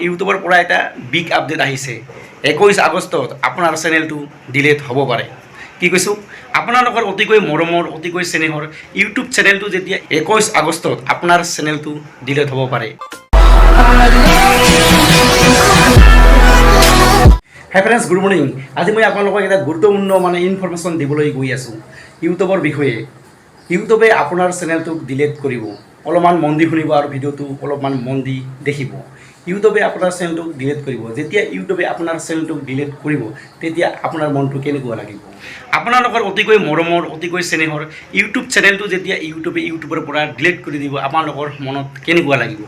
ইউটিউবৰ পৰা এটা বিগ আপডেট আহিছে 21 আগষ্টত আপোনাৰ চেনেলটো ডিলিট হ'ব পাৰে কি কৈছো আপোনালোকৰ অতিকৈ মৰমৰ অতিকৈ স্নেহৰ ইউটিউব চেনেলটো যেতিয়া 21 আগষ্টত আপোনাৰ চেনেলটো ডিলিট হ'ব পাৰে হাই ফ্ৰেণ্ডছ গুড মৰ্নিং আজি মই আপোনালোকক এটা গুৰুত্বপূৰ্ণ ইনফৰমেশ্যন দিবলৈ গৈ আছো ইউটিউবৰ বিষয়ে ইউটিউবে আপোনাৰ চেনেলটোক ডিলিট কৰিব অলপমান মন দি শুনিব আৰু ভিডিঅ'টো অলপমান মন দি দেখিব ইউটিউবে আপোনাৰ চেনেলটোক ডিলিট কৰিব যেতিয়া ইউটিউবে আপোনাৰ চেনেলটোক ডিলিট কৰিব তেতিয়া আপোনাৰ মনটো কেনেকুৱা লাগিব আপোনালোকৰ অতিকৈ মৰমৰ অতিকৈ স্নেহৰ ইউটিউব চেনেলটো যেতিয়া ইউটিউবৰ পৰা ডিলিট কৰি দিব আপোনালোকৰ মনত কেনেকুৱা লাগিব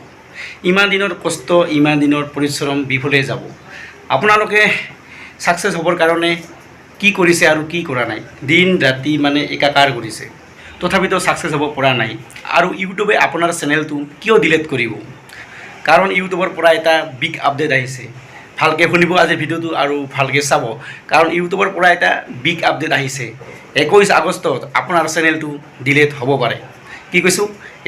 ইমান দিনৰ কষ্ট ইমান দিনৰ পৰিশ্ৰম বিফলে যাব আপোনালোকে সাকসেস হ'বৰ কাৰণে কি কৰিছে আৰু কি কৰা নাই দিন ৰাতি একাকাৰ কৰিছে তথাপিতো সাকসেস হ'ব পৰা নাই আৰু ইউটিউবে আপোনাৰ চেনেলটো কিয় ডিলিট কৰিব কাৰণ ইউটিউবৰ পৰা এটা বিগ আপডেট আহিছে ভালকৈ শুনিব আজি ভিডিঅ'টো আৰু ভালকৈ চাব কাৰণ ইউটিউবৰ পৰা এটা বিগ আপডেট আহিছে 21 আগষ্টত আপোনাৰ চেনেলটো ডিলিট হ'ব পাৰে কি কৈছো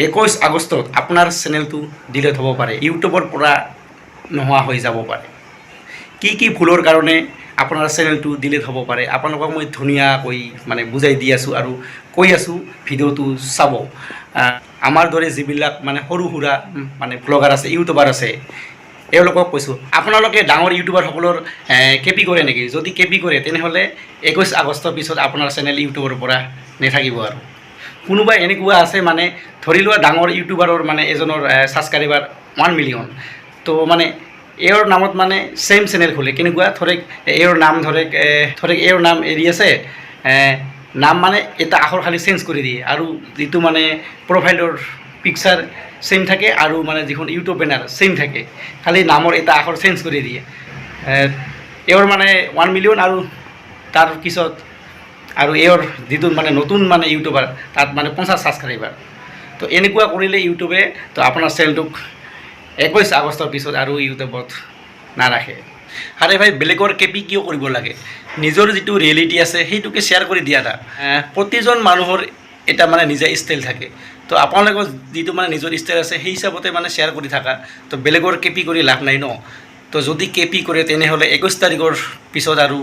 21 আগষ্টত আপোনাৰ চেনেলটো ডিলিট হ'ব পাৰে ইউটিউবৰ পৰা নোহোৱা হৈ যাব পাৰে কি ভুলৰ কাৰণে আপোনাৰ চেনেলটো ডিলিট হ'ব পাৰে আপোনালোকক মই ধুনীয়াকৈ বুজাই দি আছোঁ আৰু কৈ আছোঁ ভিডিঅ'টো চাব আমাৰ দৰে যিবিলাক সৰু সুৰা ব্লগাৰ আছে ইউটিউবাৰ আছে এওঁলোকক কৈছোঁ আপোনালোকে ডাঙৰ ইউটিউবাৰসকলৰ কেপি কৰে নেকি যদি কেপি কৰে তেনেহ'লে 21 আগষ্টৰ পিছত আপোনাৰ চেনেল ইউটিউবৰ পৰা নাথাকিব আৰু কোনোবা এনেকুৱা আছে ধৰি লোৱা ডাঙৰ ইউটিউবাৰৰ এজনৰ ছাবস্ক্ৰাইবাৰ 1 মিলিয়ন তো এওঁৰ নামত সেম চেনেল খোলে কেনেকুৱা ধৰক এওঁৰ নাম ধৰক এওঁৰ নাম এৰি আছে নাম এটা আখৰ খালি চেঞ্জ কৰি দিয়ে আৰু যিটো প্ৰফাইলৰ পিকচাৰ সেম থাকে আৰু যিখন ইউটিউব বেনাৰ সেম থাকে খালি নামৰ এটা আখৰ চেঞ্জ কৰি দিয়ে এওঁৰ 1 মিলিয়ন আৰু তাৰ পিছত আৰু এওঁৰ যিটো নতুন ইউটিউবাৰ তাত 50 ছাবস্ক্ৰাইবাৰ তো এনেকুৱা কৰিলে ইউটিউবে তো আপোনাৰ চেনেলটোক 21 আগষ্টৰ পিছত আৰু ইউটিউবত নাৰাখে আৰে ভাই বেলেগৰ কেপি কিয় কৰিব লাগে নিজৰ যিটো ৰিয়েলিটি আছে সেইটোকে শ্বেয়াৰ কৰি দিয়া এটা প্ৰতিজন মানুহৰ এটা নিজা ষ্টাইল থাকে তো আপোনালোকৰ যিটো নিজৰ ষ্টাইল আছে সেই হিচাপতে শ্বেয়াৰ কৰি থাকা তো বেলেগৰ কেপি কৰি লাভ নাই ন তো যদি কেপি কৰে তেনেহ'লে 21 তাৰিখৰ পিছত আৰু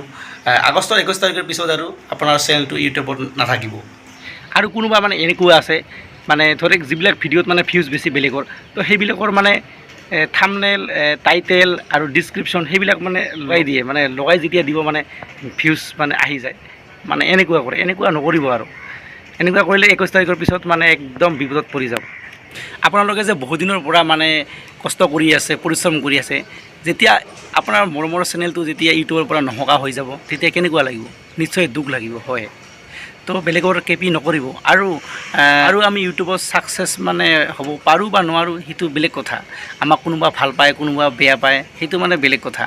আগষ্টৰ 21 তাৰিখৰ পিছত আৰু আপোনাৰ চেনেলটো ইউটিউবত নাথাকিব আৰু কোনোবা এনেকুৱা আছে ধৰক যিবিলাক ভিডিঅ'ত ভিউজ বেছি বেলেগৰ তো সেইবিলাকৰ থাম্বনেইল টাইটেল আৰু ডিছক্ৰিপশ্যন সেইবিলাক লগাই দিয়ে লগাই যেতিয়া দিব ভিউজ আহি যায় এনেকুৱা কৰে এনেকুৱা নকৰিব আৰু এনেকুৱা কৰিলে 21 তাৰিখৰ পিছত একদম বিপদত পৰি যাব আপোনালোকে যে বহু দিনৰ পৰা কষ্ট কৰি আছে পৰিশ্ৰম কৰি আছে যেতিয়া আপোনাৰ মৰমৰ চেনেলটো যেতিয়া ইউটিউবৰ পৰা নহকা হৈ যাব তেতিয়া কেনেকুৱা লাগিব নিশ্চয় দুখ লাগিব হয় তো বেলেগৰ কেপি নকৰিব আৰু আমি ইউটিউবত সাকসেস হ'ব পাৰোঁ বা নোৱাৰোঁ সেইটো বেলেগ কথা আমাক কোনোবা ভাল পায় কোনোবা বেয়া পায় সেইটো বেলেগ কথা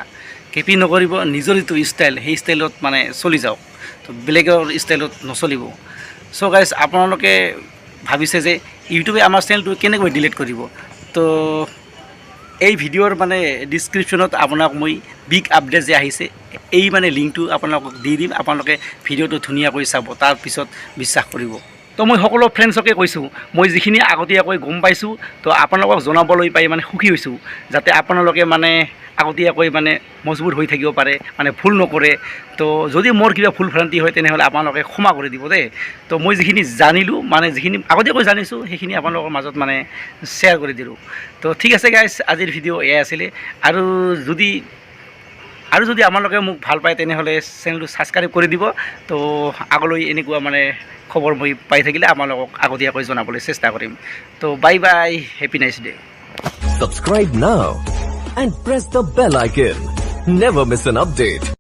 কেপি নকৰিব নিজৰ যিটো ষ্টাইল সেই ষ্টাইলত চলি যাওক তো বেলেগৰ ষ্টাইলত নচলিব চ' গাইজ আপোনালোকে ভাবিছে যে ইউটিউবে আমাৰ চেনেলটো কেনেকৈ ডিলিট কৰিব তো এই ভিডিঅ'ৰ ডিছক্ৰিপশ্যনত আপোনাক মই বিগ আপডেট যে আহিছে এই লিংকটো আপোনালোকক দি দিম আপোনালোকে ভিডিঅ'টো ধুনীয়াকৈ চাব তাৰপিছত বিশ্বাস কৰিব তো মই সকলো ফ্ৰেণ্ডছকে কৈছোঁ মই যিখিনি আগতীয়াকৈ গম পাইছোঁ তো আপোনালোকক জনাবলৈ পাই সুখী হৈছোঁ যাতে আপোনালোকে আগতীয়াকৈ মজবুত হৈ থাকিব পাৰে ভুল নকৰে তো যদি মোৰ কিবা ভুল ভ্ৰান্তি হয় তেনেহ'লে আপোনালোকে ক্ষমা কৰি দিব দেই তো মই যিখিনি জানিলোঁ যিখিনি আগতীয়াকৈ জানিছোঁ সেইখিনি আপোনালোকৰ মাজত শ্বেয়াৰ কৰি দিলোঁ তো ঠিক আছে গাইজ আজিৰ ভিডিঅ' এয়াই আছিলে আৰু যদি আপোনালোকে মোক ভাল পায় তেনেহ'লে চেনেলটো ছাবস্ক্ৰাইব কৰি দিব তো আগলৈ এনেকুৱা খবৰ মই পাই থাকিলে আপোনালোকক আগতীয়াকৈ জনাবলৈ চেষ্টা কৰিম তো bye bye happy nice day Subscribe now and press the bell icon. Never miss an update.